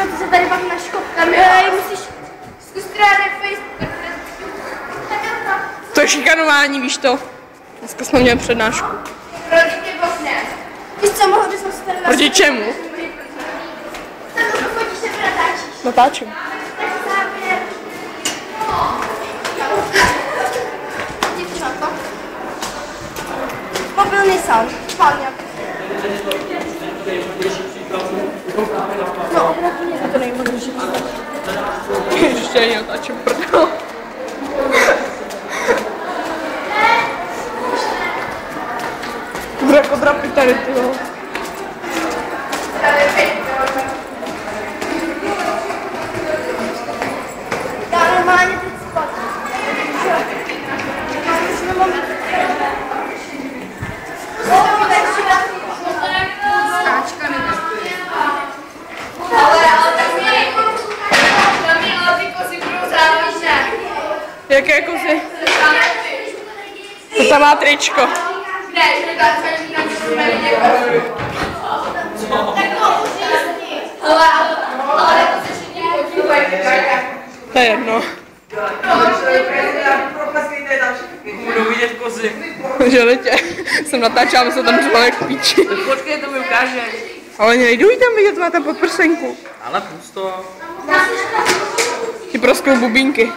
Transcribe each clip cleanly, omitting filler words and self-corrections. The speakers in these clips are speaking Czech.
a to se tady pak na škopka. Musíš zkus na Facebook. To je šikanování, víš to? Dneska jsme měli přednášku. Proti tě bosne. Víš co, mohl bys se tady... Proti čemu? Tam to fotíš, nebo natáčíš? Natáčím. Tak záběr. Díky za to. Mobilný sound. Fajně. No, opravdu je to nejmožnější. Ještě ani natáčím prdel. Bude jako drapy tady, tyjo. Já normálně teď spad. Skáčka nebo? Ale ty kozy budou záležet. Jaké kozy? To tam má tričko. Ne, že nedáme na ale to se všichni podívají. To je jedno. Budou vidět kozy. Želi tě. Jsem natáčela, se tam řval jak píči. Počkej, to mi ukážeš. Ale nejdu jí tam vidět, má tam podprsenku. Ale pusto. Ti proskou bubínky.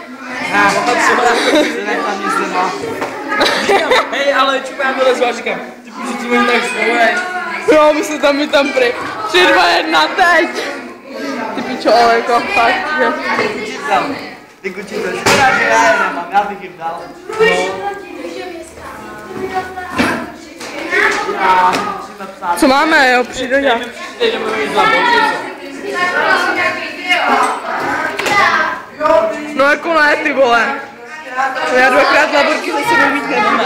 Hej, ale čupám vylezu a říkám, ty píši, co mi tak zvolej. Jo, my tam pry. 3, 2, 1, teď. Ty pičo, ale jako fakt, že. Ty kuči, to je škoda, že já je nemám, já bych jim dal. Co máme, jo, přijde já. Jdeme jít za bočico. No jako ne, ty vole. Já 2krát na burky zase nemít nedáme.